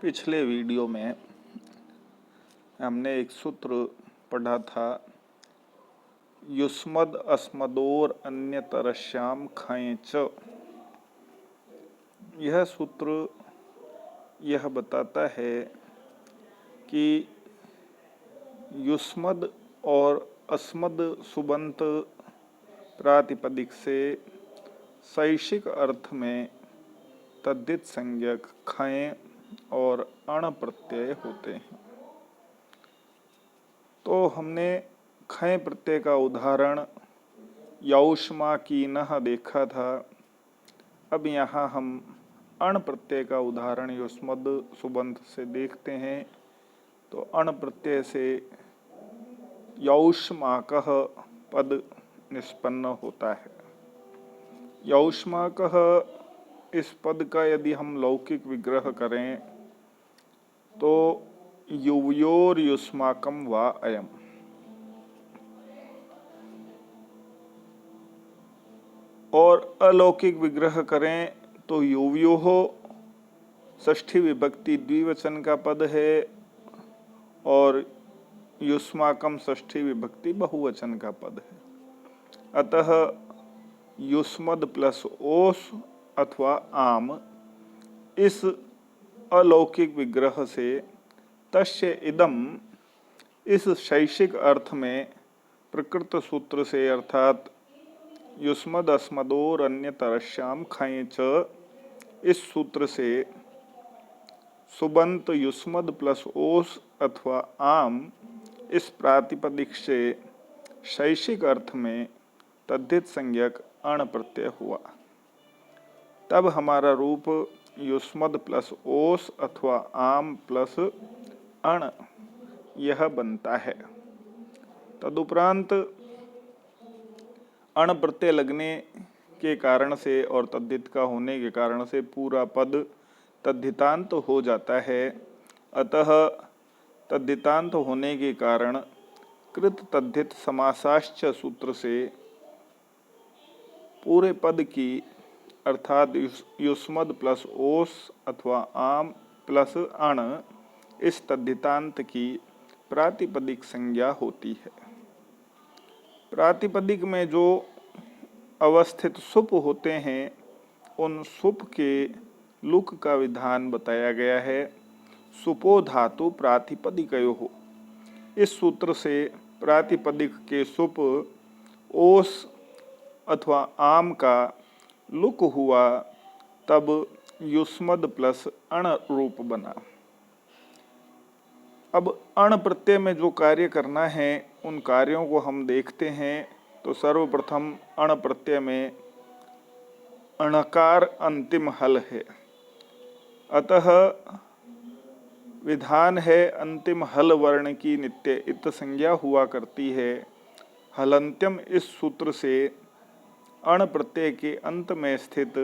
पिछले वीडियो में हमने एक सूत्र पढ़ा था, युष्मद् अस्मदोर अन्यतरस्याम खञ् च। यह सूत्र यह बताता है कि युष्मद् और अस्मद् सुबंत प्रातिपदिक से शैषिक अर्थ में तद्धित संज्ञक खञ् और अण प्रत्यय होते हैं। तो हमने खञ् प्रत्यय का उदाहरण यौष्माकीनः देखा था। अब यहाँ हम अण प्रत्यय का उदाहरण युष्मद् सुबंत से देखते हैं। तो अण प्रत्यय से यौष्माकः पद निष्पन्न होता है। यौष्माकः इस पद का यदि हम लौकिक विग्रह करें तो युवयोर युष्माकम वा अयम। और अलौकिक विग्रह करें तो युवयोः षष्ठी विभक्ति द्विवचन का पद है और युष्माकम षष्ठी विभक्ति बहुवचन का पद है। अतः युष्मद् प्लस ओस अथवा आम इस अलौकिक विग्रह से तस्य इदम इस शैषिक अर्थ में प्रकृत सूत्र से अर्थात युष्मद् अस्मदोर अन्यतरस्याम खञ् च इस सूत्र से सुबंत युष्मद् प्लस ओस अथवा आम इस प्रातिपदिक से शैषिक अर्थ में तद्धित संज्ञक अण प्रत्यय हुआ। तब हमारा रूप युष्मद् प्लस ओस अथवा आम प्लस अण यह बनता है। तदुपरांत अण प्रत्यय लगने के कारण से और तद्धित का होने के कारण से पूरा पद तद्धितांत हो जाता है। अतः तद्धितांत होने के कारण कृत तद्धित समासाश्च सूत्र से पूरे पद की अर्थात युष्मद् प्लस ओस अथवा आम प्लस अण इस तद्धितांत की प्रातिपदिक संज्ञा होती है। प्रातिपदिक में जो अवस्थित सुप होते हैं उन सुप के लुक का विधान बताया गया है। सुपो धातु प्रातिपदिकयोः। इस सूत्र से प्रातिपदिक के सुप ओस अथवा आम का लुक हुआ, तब युष्मद् प्लस अण रूप बना। अब अण प्रत्यय में जो कार्य करना है उन कार्यों को हम देखते हैं। तो सर्वप्रथम अण प्रत्यय में अणकार अंतिम हल है। अतः विधान है अंतिम हल वर्ण की नित्य इत संज्ञा हुआ करती है। हलंत्यम इस सूत्र से अण प्रत्यय के अंत में स्थित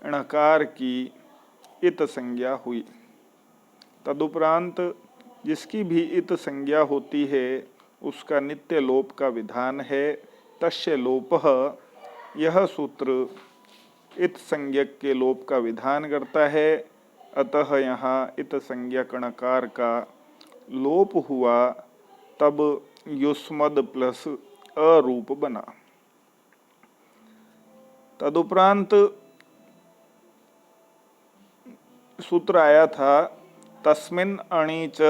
णकार की इत संज्ञा हुई। तदुपरांत जिसकी भी इत संज्ञा होती है उसका नित्य लोप का विधान है। तस्य लोपः यह सूत्र इत संज्ञक के लोप का विधान करता है। अतः यहाँ इत संज्ञक णकार का लोप हुआ, तब युष्मद् प्लस अ रूप बना। तदुपरांत सूत्र आया था तस्मिन् अणि च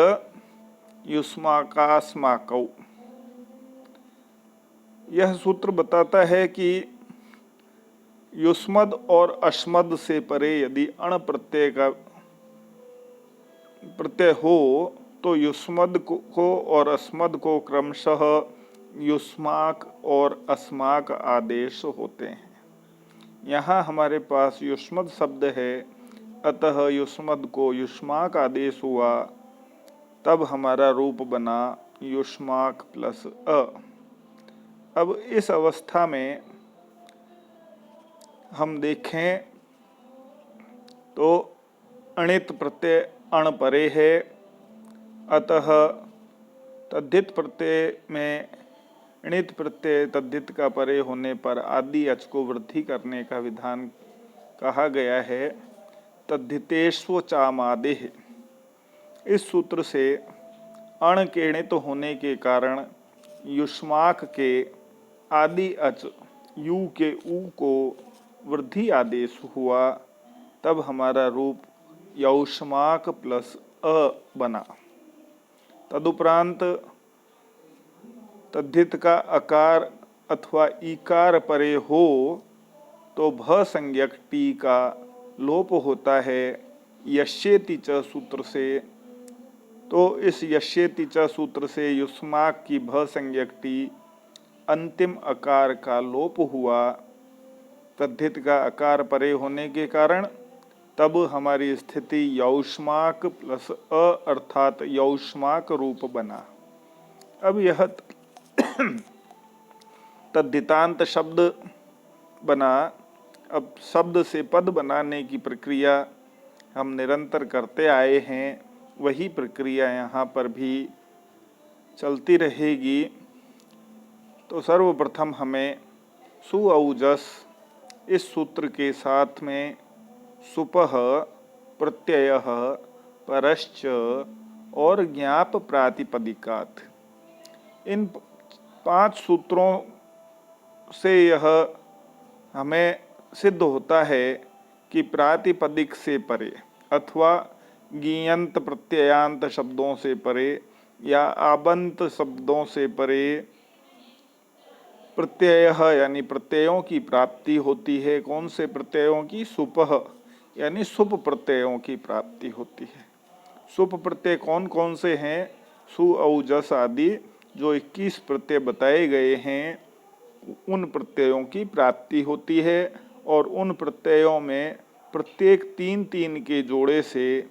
युष्माकास्माकौ। यह सूत्र बताता है कि युष्मद् और अस्मद् से परे यदि अण प्रत्यय का प्रत्यय हो तो युष्मद् को और अस्मद् को क्रमशः युष्माक और अस्माक आदेश होते हैं। यहाँ हमारे पास युष्मद् शब्द है, अतः युष्मद् को युष्माक आदेश हुआ, तब हमारा रूप बना युष्माक प्लस अ। अब इस अवस्था में हम देखें तो अणित प्रत्यय अण परे है। अतः तद्धित प्रत्यय में णित प्रत्यय तद्धित का परे होने पर आदि अच को वृद्धि करने का विधान कहा गया है। तद्धितेष्व चामादेः। इस सूत्र से अण केणित होने के कारण युष्माक के आदि अच यू के ऊ को वृद्धि आदेश हुआ, तब हमारा रूप यौष्माक प्लस अ बना। तदुपरांत तद्धित का अकार अथवा ईकार परे हो तो भ संज्ञक टी का लोप होता है यश्येति च सूत्र से। तो इस यश्येति च सूत्र से युष्माक की भ संज्ञक टी अंतिम अकार का लोप हुआ। तद्धित का अकार परे होने के कारण तब हमारी स्थिति यौष्माक प्लस अ अर्थात यौष्माक रूप बना। अब यह तद्धितांत शब्द बना। अब शब्द से पद बनाने की प्रक्रिया हम निरंतर करते आए हैं, वही प्रक्रिया यहाँ पर भी चलती रहेगी। तो सर्वप्रथम हमें सुऔजस इस सूत्र के साथ में सुपः, प्रत्ययः, परश्च और ज्ञाप प्रातिपदिकात्, इन 5 सूत्रों से यह हमें सिद्ध होता है कि प्रातिपदिक से परे अथवा गीयंत प्रत्ययांत शब्दों से परे या आबंत शब्दों से परे प्रत्यय यानी प्रत्ययों की प्राप्ति होती है। कौन से प्रत्ययों की? सुपः यानी सुप प्रत्ययों की प्राप्ति होती है। सुप प्रत्यय कौन कौन से हैं? सु औ जस आदि जो 21 प्रत्यय बताए गए हैं, उन प्रत्ययों की प्राप्ति होती है और उन प्रत्ययों में प्रत्येक 3-3 के जोड़े से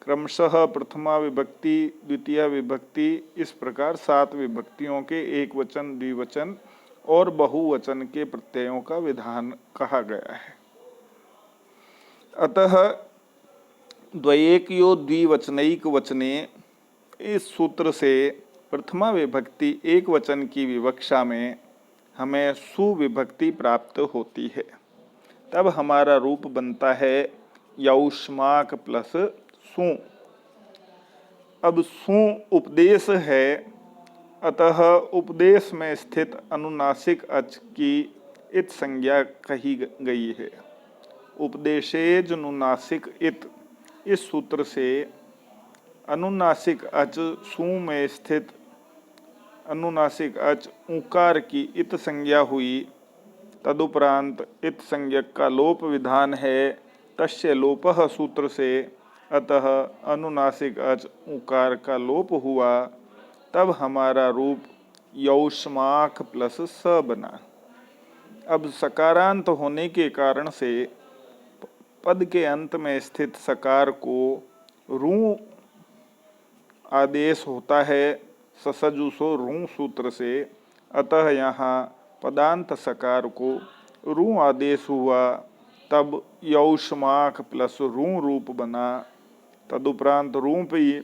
क्रमशः प्रथमा विभक्ति, द्वितीय विभक्ति, इस प्रकार 7 विभक्तियों के एक वचन, द्विवचन और बहुवचन के प्रत्ययों का विधान कहा गया है। अतः द्वयेकयो द्विवचनैक वचने, इस सूत्र से प्रथमा विभक्ति एक वचन की विवक्षा में हमें सुविभक्ति प्राप्त होती है। तब हमारा रूप बनता है यौष्माक प्लस सु। अब सु उपदेश है, अतः उपदेश में स्थित अनुनासिक अच की इत संज्ञा कही गई है। उपदेशेज अनुनासिक इत, इस सूत्र से अनुनासिक अच सु में स्थित अनुनासिक अच ऊकार की इत संज्ञा हुई। तदुपरांत इत संज्ञक का लोप विधान है तस्य लोपः सूत्र से, अतः अनुनासिक अच ऊकार का लोप हुआ। तब हमारा रूप यौष्माक प्लस स बना। अब सकारांत होने के कारण से पद के अंत में स्थित सकार को रू आदेश होता है ससजुसो रू सूत्र से, अतः यहाँ पदांत सकार को रू आदेश हुआ। तब यौष्माक प्लस रू रूप बना। तदुपरांत रूप ही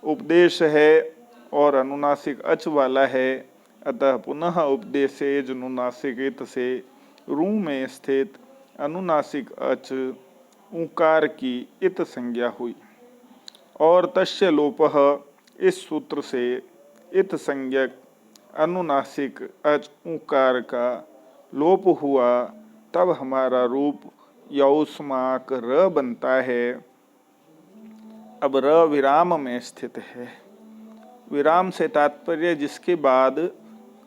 उपदेश है और अनुनासिक अच वाला है, अतः पुनः उपदेशेज अनुनासिक इत से रू में स्थित अनुनासिक अच ऊकार की इत संज्ञा हुई। और तस्य लोपः, इस सूत्र से इत संज्ञक अनुनासिक अच ऊकार का लोप हुआ। तब हमारा रूप यौष्माक र बनता है। अब र विराम में स्थित है। विराम से तात्पर्य जिसके बाद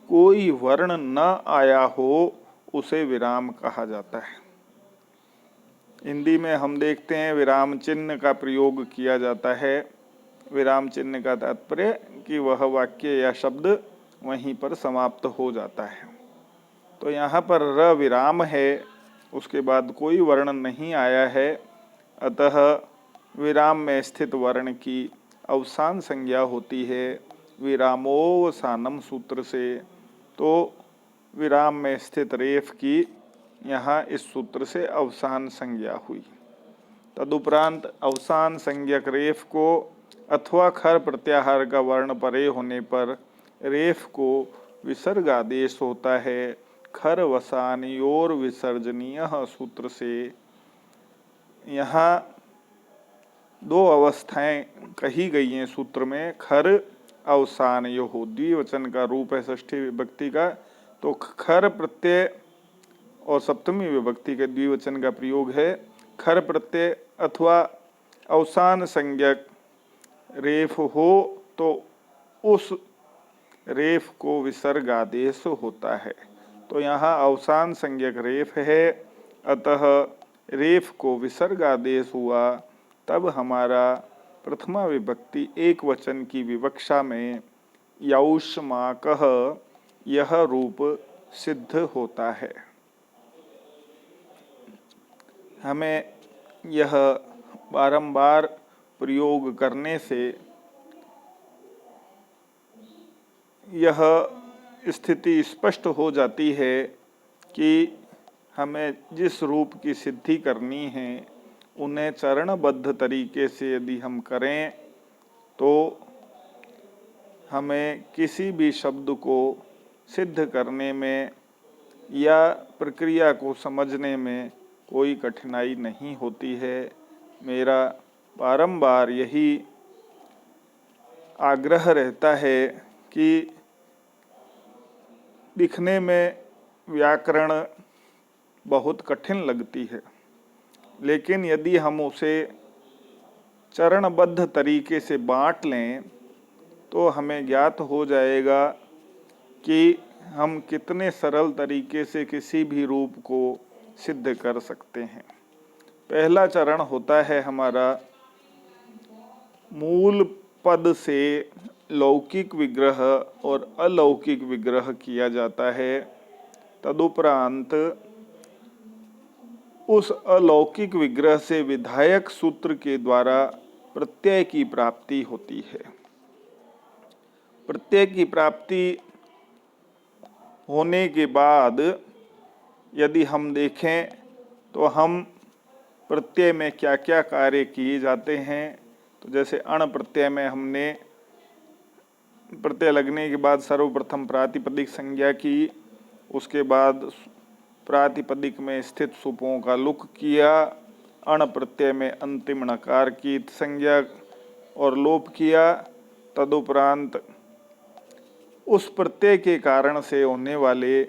कोई वर्ण न आया हो उसे विराम कहा जाता है। हिंदी में हम देखते हैं विराम चिन्ह का प्रयोग किया जाता है। विराम चिन्ह का तात्पर्य कि वह वाक्य या शब्द वहीं पर समाप्त हो जाता है। तो यहाँ पर र विराम है, उसके बाद कोई वर्ण नहीं आया है, अतः विराम में स्थित वर्ण की अवसान संज्ञा होती है विरामोवसानम सूत्र से। तो विराम में स्थित रेफ की यहाँ इस सूत्र से अवसान संज्ञा हुई। तदुपरांत अवसान संज्ञक रेफ को अथवा खर प्रत्याहार का वर्ण परे होने पर रेफ को विसर्ग आदेश होता है खर वसानयोर विसर्जनीय सूत्र से। यहाँ दो अवस्थाएं कही गई हैं सूत्र में, खर अवसान यो हो, द्विवचन का रूप है षष्ठी विभक्ति का, तो खर प्रत्यय और सप्तमी विभक्ति के द्विवचन का प्रयोग है। खर प्रत्यय अथवा अवसान संज्ञक रेफ हो तो उस रेफ को विसर्ग आदेश होता है। तो यहाँ अवसान संज्ञक रेफ है, अतः रेफ को विसर्ग आदेश हुआ, तब हमारा प्रथमा विभक्ति एक वचन की विवक्षा में यौष्माकः यह रूप सिद्ध होता है। हमें यह बारंबार प्रयोग करने से यह स्थिति स्पष्ट हो जाती है कि हमें जिस रूप की सिद्धि करनी है उन्हें चरणबद्ध तरीके से यदि हम करें तो हमें किसी भी शब्द को सिद्ध करने में या प्रक्रिया को समझने में कोई कठिनाई नहीं होती है। मेरा बारंबार यही आग्रह रहता है कि दिखने में व्याकरण बहुत कठिन लगती है, लेकिन यदि हम उसे चरणबद्ध तरीके से बांट लें तो हमें ज्ञात हो जाएगा कि हम कितने सरल तरीके से किसी भी रूप को सिद्ध कर सकते हैं। पहला चरण होता है हमारा मूल पद से लौकिक विग्रह और अलौकिक विग्रह किया जाता है। तदुपरांत उस अलौकिक विग्रह से विधायक सूत्र के द्वारा प्रत्यय की प्राप्ति होती है। प्रत्यय की प्राप्ति होने के बाद यदि हम देखें तो हम प्रत्यय में क्या क्या कार्य किए जाते हैं, तो जैसे अण प्रत्यय में हमने प्रत्यय लगने के बाद सर्वप्रथम प्रातिपदिक संज्ञा की, उसके बाद प्रातिपदिक में स्थित सुपों का लुक किया, अण प्रत्यय में अंतिम णकार की संज्ञा और लोप किया। तदुपरांत उस प्रत्यय के कारण से होने वाले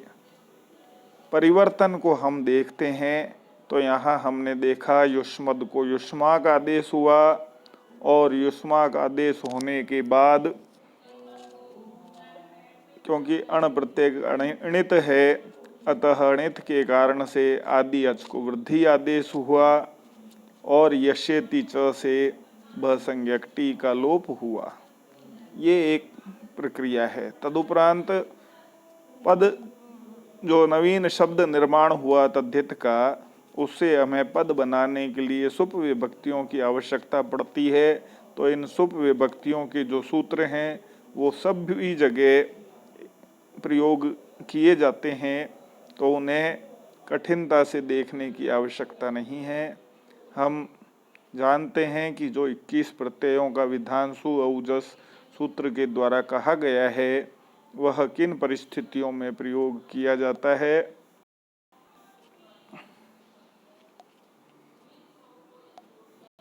परिवर्तन को हम देखते हैं। तो यहाँ हमने देखा युष्मद को युष्माक आदेश हुआ और युष्माक आदेश होने के बाद क्योंकि अण प्रत्यय अणित है, अतः अणित के कारण से आदि अच को वृद्धि आदेश हुआ और यशेति च से भ संज्ञक टी का लोप हुआ। ये एक प्रक्रिया है। तदुपरांत पद जो नवीन शब्द निर्माण हुआ तद्धित का, उससे हमें पद बनाने के लिए सुप विभक्तियों की आवश्यकता पड़ती है। तो इन सुप विभक्तियों के जो सूत्र हैं वो सभी जगह प्रयोग किए जाते हैं, तो उन्हें कठिनता से देखने की आवश्यकता नहीं है। हम जानते हैं कि जो 21 प्रत्ययों का विधांशु औजस सूत्र के द्वारा कहा गया है वह किन परिस्थितियों में प्रयोग किया जाता है।